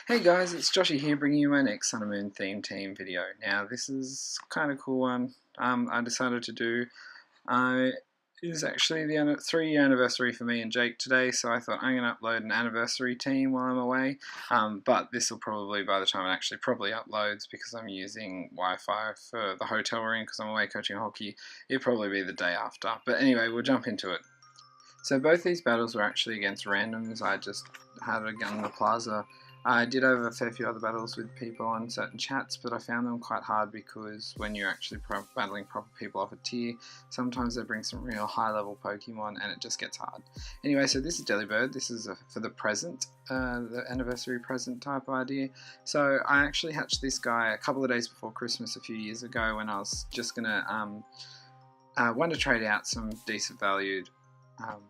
Hey guys, it's Joshy here bringing you my next Sun and Moon theme team video. Now this is kind of cool one I decided to do. It is actually the 3-year anniversary for me and Jake today, so I thought I'm going to upload an anniversary team while I'm away. But this will probably, by the time it actually probably uploads, because I'm using Wi-Fi for the hotel room because I'm away coaching hockey, it'll probably be the day after. But anyway, we'll jump into it. So both these battles were actually against randoms. I just had a gun in the plaza. I did have a fair few other battles with people on certain chats, but I found them quite hard because when you're actually battling proper people off a tier, sometimes they bring some real high level Pokemon and it just gets hard. Anyway, so this is Delibird. This is for the present, the anniversary present type idea. So I actually hatched this guy a couple of days before Christmas a few years ago when I was just going to want to trade out some decent valued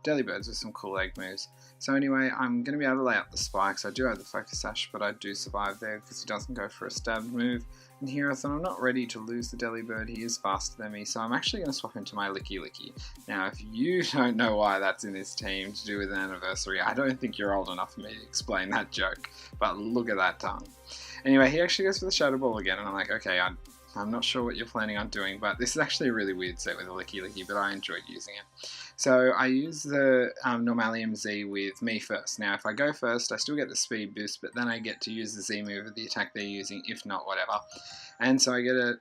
Delibirds with some cool egg moves. So anyway, I'm going to be able to lay out the spikes. I do have the focus sash, but I do survive there because he doesn't go for a stab move. And here I thought I'm not ready to lose the Delibird. He is faster than me, so I'm actually going to swap into my Licky Licky. Now, if you don't know why that's in this team to do with an anniversary, I don't think you're old enough for me to explain that joke. But look at that tongue. Anyway, he actually goes for the Shadow Ball again, and I'm like, okay, I'm not sure what you're planning on doing, but this is actually a really weird set with a Licky Licky, but I enjoyed using it. So I use the Normalium Z with me first. Now if I go first, I still get the speed boost, but then I get to use the Z move of the attack they're using, if not whatever. And so I get a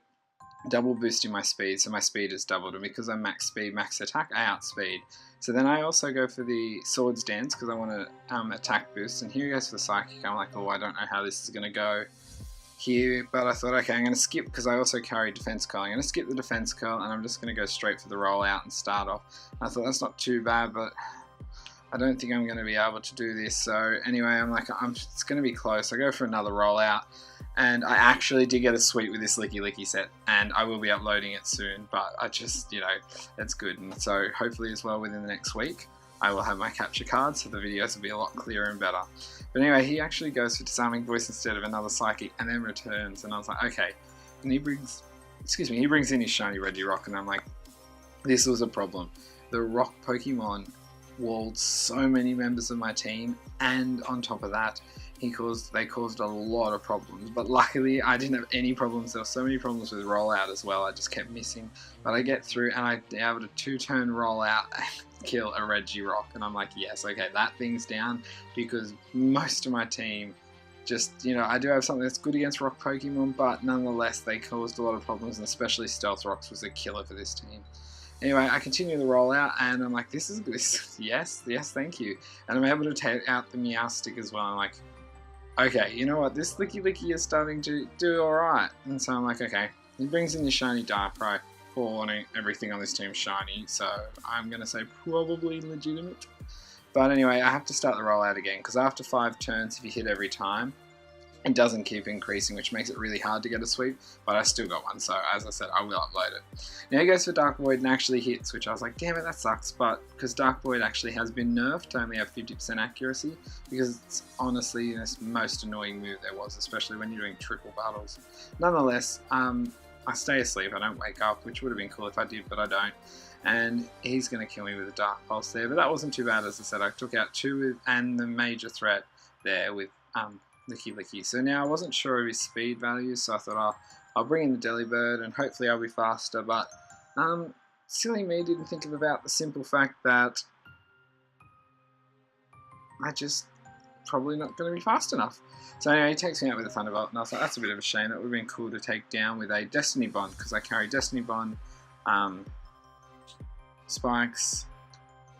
double boost in my speed, so my speed is doubled, and because I'm max speed, max attack, I outspeed. So then I also go for the Swords Dance because I want to attack boost, and here he goes for the Psychic. I'm like, oh, I don't know how this is going to go here, but I thought, okay, I'm going to skip because I also carry Defense Curl. I'm going to skip the Defense Curl and I'm just going to go straight for the rollout and start off. I thought that's not too bad, but I don't think I'm going to be able to do this. So anyway, I'm like, it's going to be close. I go for another rollout, and I actually did get a sweep with this Licky Licky set, and I will be uploading it soon, but I just, it's good. And so hopefully as well within the next week, I will have my capture card, so the videos will be a lot clearer and better. But anyway, he actually goes for Disarming Voice instead of another Psychic, and then returns, and I was like, okay. And he brings in his shiny Regirock, and I'm like, this was a problem. The Rock Pokemon walled so many members of my team, and on top of that, they caused a lot of problems. But luckily, I didn't have any problems. There were so many problems with rollout as well. I just kept missing. But I get through, and I able to 2-turn rollout and kill a Regirock. And I'm like, yes, okay, that thing's down, because most of my team just, I do have something that's good against rock Pokemon, but nonetheless, they caused a lot of problems, and especially Stealth Rocks was a killer for this team. Anyway, I continue the rollout, and I'm like, this is good. Yes, thank you. And I'm able to take out the Meowstic as well. I'm like, okay, you know what, this Licky Licky is starting to do alright. And so I'm like, okay, he brings in the shiny Darkrai, wanting everything on this team shiny, so I'm going to say probably legitimate. But anyway, I have to start the rollout again, because after 5 turns, if you hit every time, it doesn't keep increasing, which makes it really hard to get a sweep, but I still got one, so as I said, I will upload it. Now he goes for Dark Void and actually hits, which I was like, damn it, that sucks, but because Dark Void actually has been nerfed to only have 50% accuracy, because it's honestly the most annoying move there was, especially when you're doing triple battles. Nonetheless, I stay asleep, I don't wake up, which would have been cool if I did, but I don't. And he's going to kill me with a Dark Pulse there, but that wasn't too bad. As I said, I took out 2 and the major threat there with Licky Licky. So now I wasn't sure of his speed values, so I thought I'll bring in the Delibird and hopefully I'll be faster, but silly me didn't think about the simple fact that I just probably not going to be fast enough. So anyway, he takes me out with a Thunderbolt, and I was like, that's a bit of a shame. That would have been cool to take down with a Destiny Bond, because I carry Destiny Bond, Spikes,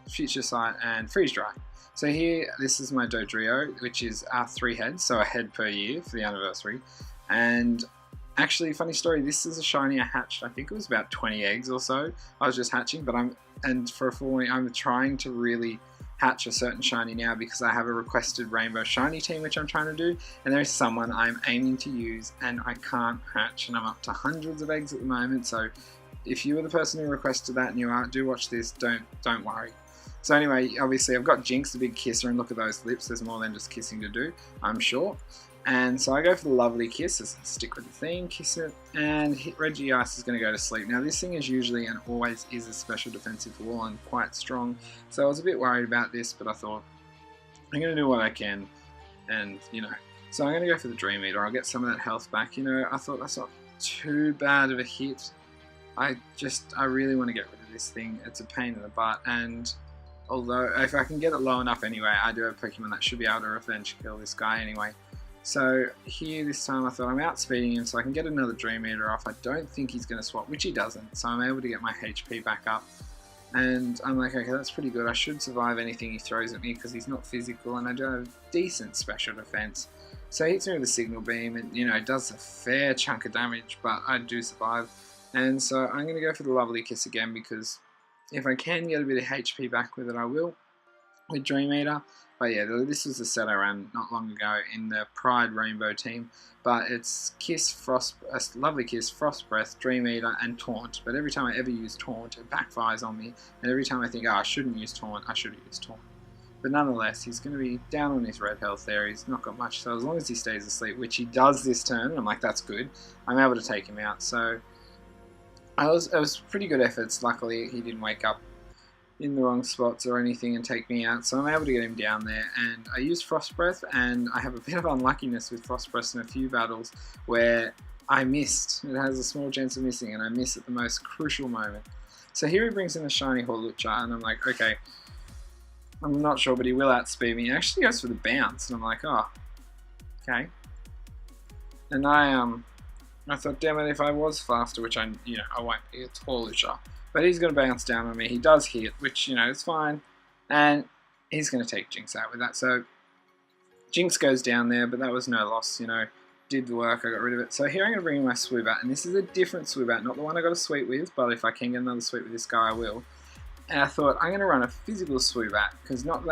Future Sight, and Freeze Dry. So here, this is my Dodrio, which is 3 heads, so a head per year for the anniversary. And actually, funny story, this is a shiny I hatched, I think it was about 20 eggs or so. I was just hatching, but for a full warning, I'm trying to really hatch a certain shiny now because I have a requested rainbow shiny team which I'm trying to do, and there is someone I'm aiming to use and I can't hatch, and I'm up to hundreds of eggs at the moment. So if you were the person who requested that and you do watch this, don't worry. So anyway, obviously I've got Jinx, the big kisser, and look at those lips, there's more than just kissing to do, I'm sure. And so I go for the lovely kiss, stick with the theme, kiss it, and Regice is going to go to sleep. Now this thing is usually and always is a special defensive wall and quite strong, so I was a bit worried about this, but I thought I'm going to do what I can and, So I'm going to go for the Dream Eater. I'll get some of that health back. You know, I thought that's not too bad of a hit. I really want to get rid of this thing. It's a pain in the butt, and although if I can get it low enough anyway, I do have Pokemon that should be able to revenge kill this guy anyway. So here this time I thought I'm outspeeding him so I can get another Dream Eater off. I don't think he's going to swap, which he doesn't, so I'm able to get my HP back up. And I'm like, okay, that's pretty good. I should survive anything he throws at me because he's not physical and I do have decent special defense. So he hits me with a Signal Beam and, you know, it does a fair chunk of damage, but I do survive. And so I'm going to go for the Lovely Kiss again because if I can get a bit of HP back with it, I will, with Dream Eater. But yeah, this was the set I ran not long ago in the Pride Rainbow team. But it's Lovely Kiss, Frost Breath, Dream Eater, and Taunt. But every time I ever use Taunt, it backfires on me. And every time I think, oh, I shouldn't use Taunt, I should have used Taunt. But nonetheless, he's going to be down on his red health there. He's not got much, so as long as he stays asleep, which he does this turn, I'm like, that's good. I'm able to take him out. So it was pretty good efforts. Luckily, he didn't wake up in the wrong spots or anything and take me out, so I'm able to get him down there. And I used Frost Breath, and I have a bit of unluckiness with Frost Breath in a few battles where I missed. It has a small chance of missing, and I miss at the most crucial moment. So here he brings in a shiny Hawlucha, and I'm like, okay, I'm not sure, but he will outspeed me. He actually goes for the bounce, and I'm like, oh, okay. And I thought, damn it, if I was faster, which I won't be, it's Hawlucha. But he's going to bounce down on me. He does hit, which, you know, is fine. And he's going to take Jinx out with that. So Jinx goes down there, but that was no loss, you know. Did the work, I got rid of it. So here I'm going to bring in my Swoobat. And this is a different Swoobat, not the one I got a sweep with, but if I can get another sweep with this guy, I will. And I thought, I'm going to run a physical Swoobat, because not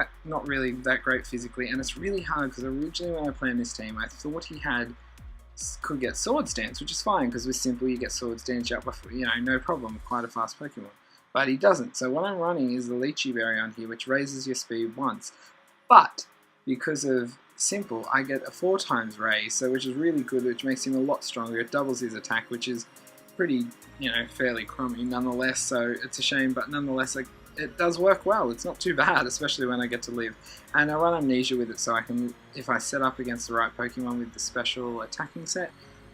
really that great physically. And it's really hard, because originally when I planned this team, I thought he could get Swords Dance, which is fine because with Simple you get Swords Dance up before, you know, no problem, quite a fast Pokemon. But he doesn't, so what I'm running is the Lychee Berry on here, which raises your speed once. But because of Simple, I get a 4 times raise, so which is really good, which makes him a lot stronger. It doubles his attack, which is pretty, you know, fairly crummy nonetheless, so it's a shame, but nonetheless, it does work well. It's not too bad, especially when I get to live. And I run Amnesia with it, so I can, if I set up against the right Pokemon with the special attacking set,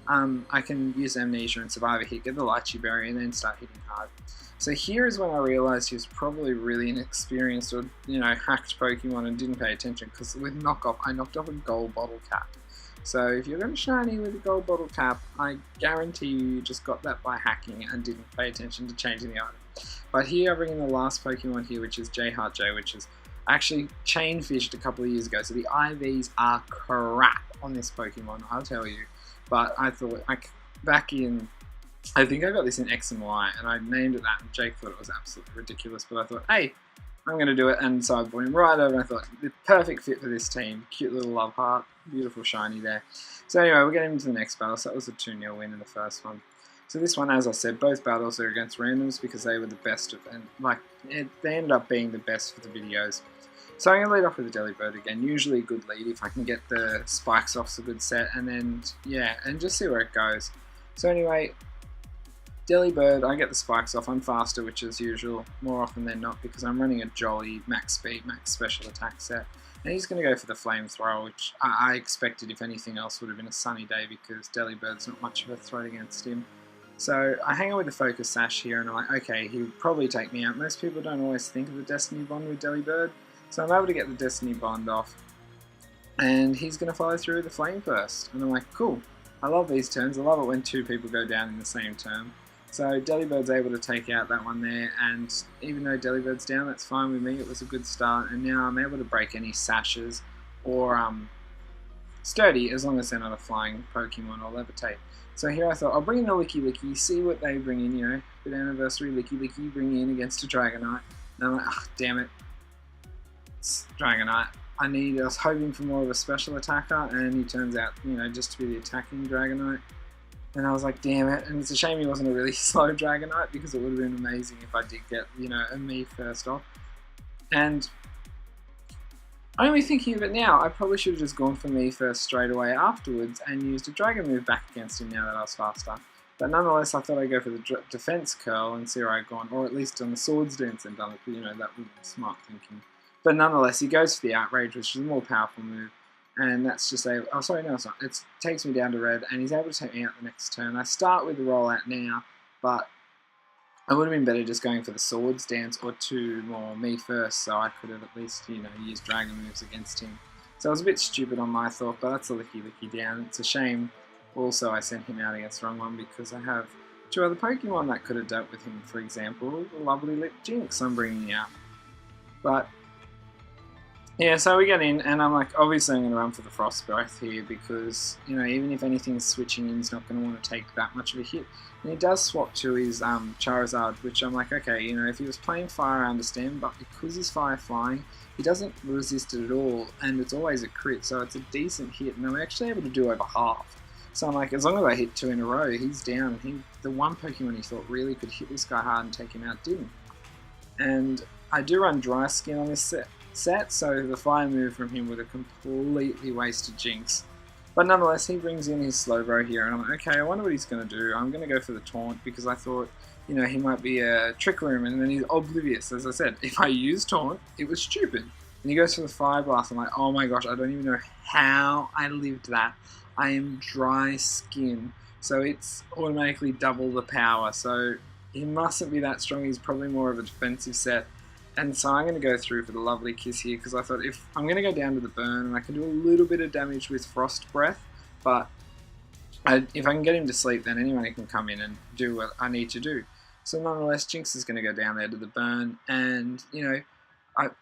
I can use Amnesia and survive a hit, get the Lychee Berry, and then start hitting hard. So here is when I realised he was probably really inexperienced or, you know, hacked Pokemon and didn't pay attention, because with Knockoff, I knocked off a Gold Bottle Cap. So if you're going to shiny with a Gold Bottle Cap, I guarantee you just got that by hacking and didn't pay attention to changing the item. But here I bring in the last Pokemon here, which is J-Heart-J, which is actually chain fished a couple of years ago. So the IVs are crap on this Pokemon, I'll tell you. But I thought, back in, I think I got this in X and Y, and I named it that, and Jake thought it was absolutely ridiculous. But I thought, hey, I'm going to do it, and so I brought him right over, and I thought, the perfect fit for this team. Cute little love heart, beautiful shiny there. So anyway, we're getting into the next battle. So that was a 2-0 win in the first one. So this one, as I said, both battles are against randoms because they were the best of, and they ended up being the best for the videos. So I'm going to lead off with the Delibird again. Usually a good lead if I can get the spikes off, it's a good set, and then, yeah, and just see where it goes. So anyway, Delibird, I get the spikes off. I'm faster, which is usual, more often than not, because I'm running a Jolly max speed, max special attack set. And he's going to go for the Flamethrower, which I expected, if anything else, would have been a sunny day because Delibird's not much of a threat against him. So I hang on with the Focus Sash here, and I'm like, okay, he would probably take me out. Most people don't always think of the Destiny Bond with Delibird, so I'm able to get the Destiny Bond off. And he's going to follow through with the Flame Burst. And I'm like, cool, I love these turns. I love it when 2 people go down in the same turn. So Delibird's able to take out that one there, and even though Delibird's down, that's fine with me. It was a good start, and now I'm able to break any Sashes or Sturdy, as long as they're not a flying Pokemon or Levitate. So here I thought, I'll bring in the Licky Licky, see what they bring in, you know, bit anniversary Licky Licky, bring in against a Dragonite. And I'm like, oh, damn it, it's Dragonite. I was hoping for more of a special attacker, and he turns out, you know, just to be the attacking Dragonite. And I was like, damn it, and it's a shame he wasn't a really slow Dragonite, because it would have been amazing if I did get, you know, a me first off. And only thinking of it now, I probably should have just gone for me first straight away afterwards and used a Dragon move back against him now that I was faster. But nonetheless, I thought I'd go for the Defense Curl and see where I'd gone, or at least on the Swords Dance and done it, you know, that would be smart thinking. But nonetheless, he goes for the Outrage, which is a more powerful move. and that's just a, oh sorry, no it's not, it takes me down to red, and he's able to take me out the next turn. I start with the rollout now, but I would have been better just going for the swords dance or two more me first, so I could have at least, you know, used dragon moves against him. So it was a bit stupid on my thought, but that's a licky down. It's a shame also I sent him out against the wrong one, because I have two other Pokemon that could have dealt with him. For example, the lovely Lip Jinx I'm bringing out. But yeah, so we get in, and I'm like, obviously I'm going to run for the Frost Breath here, because, you know, even if anything's switching in, he's not going to want to take that much of a hit. And he does swap to his Charizard, which I'm like, okay, you know, if he was playing Fire, I understand, but because he's Fire Flying, he doesn't resist it at all, and it's always a crit, so it's a decent hit, and I'm actually able to do over half. So I'm like, as long as I hit 2 in a row, he's down. The one Pokemon he thought really could hit this guy hard and take him out didn't. And I do run Dry Skin on this set, so the fire move from him would have completely wasted Jinx. But nonetheless, he brings in his Slowbro here, and I'm like, okay, I wonder what he's going to do. I'm going to go for the Taunt, because I thought, you know, he might be a Trick Room, and then he's oblivious. As I said, if I use Taunt, it was stupid. And he goes for the Fire Blast. I'm like, oh my gosh, I don't even know how I lived that. I am Dry Skin, so it's automatically double the power, so he mustn't be that strong. He's probably more of a defensive set. And so I'm going to go through for the lovely Kiss here, because I thought if I'm going to go down to the burn, and I can do a little bit of damage with Frost Breath, but if I can get him to sleep, then anyone can come in and do what I need to do. So nonetheless, Jinx is going to go down there to the burn, and, you know,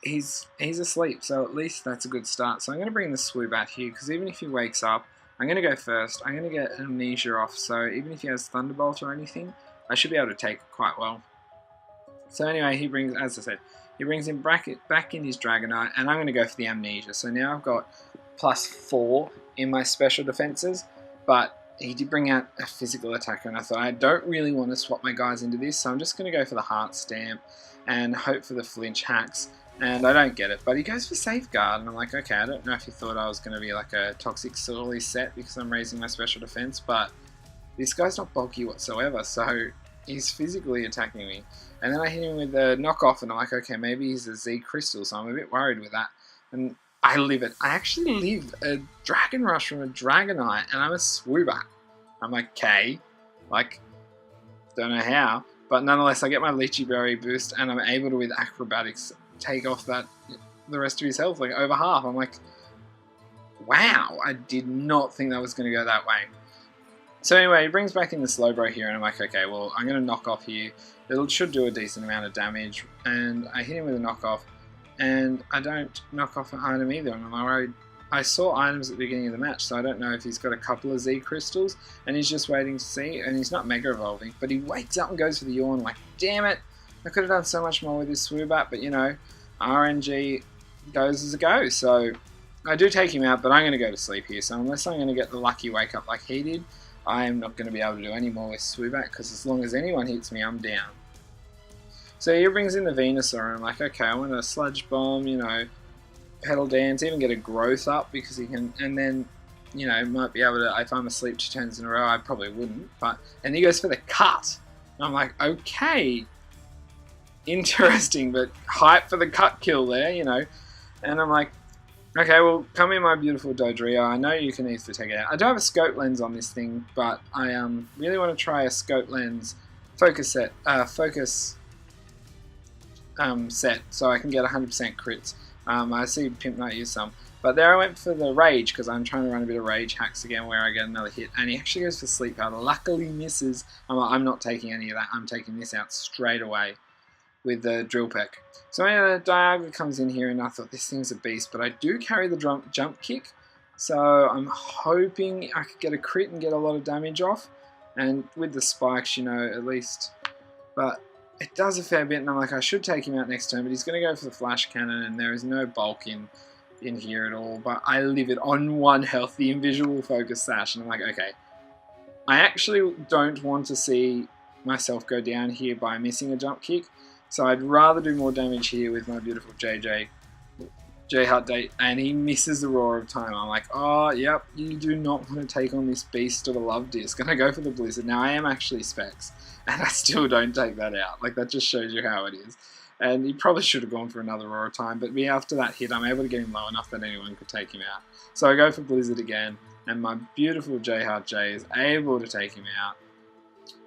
he's asleep, so at least that's a good start. So I'm going to bring the Swoobat here, because even if he wakes up, I'm going to go first. I'm going to get Amnesia off, so even if he has Thunderbolt or anything, I should be able to take it quite well. So anyway, he brings, as I said, he brings him back in his Dragonite, and I'm going to go for the Amnesia. So now I've got +4 in my special defenses, but he did bring out a physical attacker, and I thought I don't really want to swap my guys into this, so I'm just going to go for the Heart Stamp and hope for the flinch hacks. And I don't get it, but he goes for Safeguard, and I'm like, okay, I don't know if he thought I was going to be like a Toxic Sorely set because I'm raising my special defense, but this guy's not bulky whatsoever, so he's physically attacking me. And then I hit him with a knockoff, and I'm like, okay, maybe he's a Z Crystal, so I'm a bit worried with that. And I live it. I actually live a Dragon Rush from a Dragonite, and I'm a Swoobat. I'm like, okay, like, don't know how, but nonetheless, I get my Lychee Berry boost, and I'm able to, with Acrobatics, take off the rest of his health, like over half. I'm like, wow, I did not think that was going to go that way. So anyway, he brings back in the Slowbro here, and I'm like, okay, well, I'm going to knock off here. It should do a decent amount of damage, and I hit him with a knockoff, and I don't knock off an item either, and I'm worried. I saw items at the beginning of the match, so I don't know if he's got a couple of Z Crystals, and he's just waiting to see, and he's not Mega Evolving, but he wakes up and goes for the Yawn. I'm like, damn it, I could have done so much more with this Swoobat, but you know, RNG goes as it goes, so I do take him out, but I'm going to go to sleep here, so unless I'm going to get the lucky wake up like he did, I am not going to be able to do any more with Swoobat, because as long as anyone hits me, I'm down. So he brings in the Venusaur, and I'm like, okay, I want a Sludge Bomb, you know, Petal Dance, even get a Growth up, because he can, and then, you know, might be able to, if I'm asleep 2 turns in a row, I probably wouldn't, but, and he goes for the Cut. And I'm like, okay, interesting, but hype for the Cut kill there, you know, and I'm like, okay, well, come in my beautiful Dodrio. I know you can easily take it out. I do have a Scope Lens on this thing, but I really want to try a Scope Lens focus set, set, so I can get 100% crits. I see Pimp Knight use some, but there I went for the Rage, because I'm trying to run a bit of Rage hacks again where I get another hit, and he actually goes for Sleep Powder. Luckily misses. I'm not taking any of that. I'm taking this out straight away with the Drill Peck. So Dialga comes in here, and I thought this thing's a beast, but I do carry the jump kick, so I'm hoping I could get a crit and get a lot of damage off, and with the spikes, you know, at least, but it does a fair bit, and I'm like, I should take him out next turn, but he's going to go for the Flash Cannon, and there is no bulk in here at all, but I live it on 1 health, the Invisible Focus Sash, and I'm like, okay, I actually don't want to see myself go down here by missing a jump kick, so I'd rather do more damage here with my beautiful J-Hut Date, and he misses the Roar of Time. I'm like, oh, yep, you do not want to take on this beast of a Love Disc. Gonna go for the Blizzard. Now, I am actually Specs, and I still don't take that out. Like, that just shows you how it is. and he probably should have gone for another Aurora time, but after that hit, I'm able to get him low enough that anyone could take him out. So I go for Blizzard again, and my beautiful J-Heart J is able to take him out.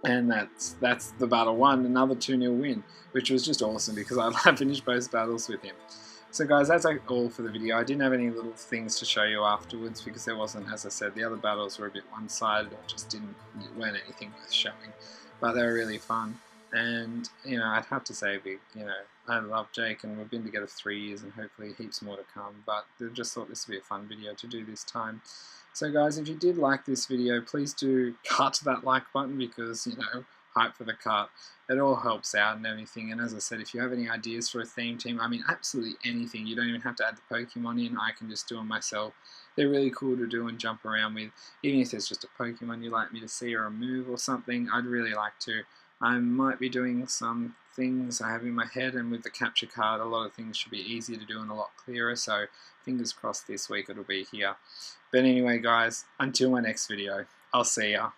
And that's the battle won, another 2-0 win, which was just awesome because I finished both battles with him. So guys, that's all for the video. I didn't have any little things to show you afterwards because there wasn't, as I said, the other battles were a bit one-sided or just weren't anything worth showing. But they were really fun. And, you know, I'd have to say, I love Jake and we've been together 3 years and hopefully heaps more to come. But I just thought this would be a fun video to do this time. So guys, if you did like this video, please do cut that like button because, you know, hype for the cut. It all helps out and everything. And as I said, if you have any ideas for a theme team, I mean, absolutely anything. You don't even have to add the Pokemon in. I can just do them myself. They're really cool to do and jump around with. Even if there's just a Pokemon you'd like me to see or a move or something, I'd really like to. I might be doing some things I have in my head, and with the capture card, a lot of things should be easier to do and a lot clearer. So fingers crossed this week it'll be here. But anyway, guys, until my next video, I'll see ya.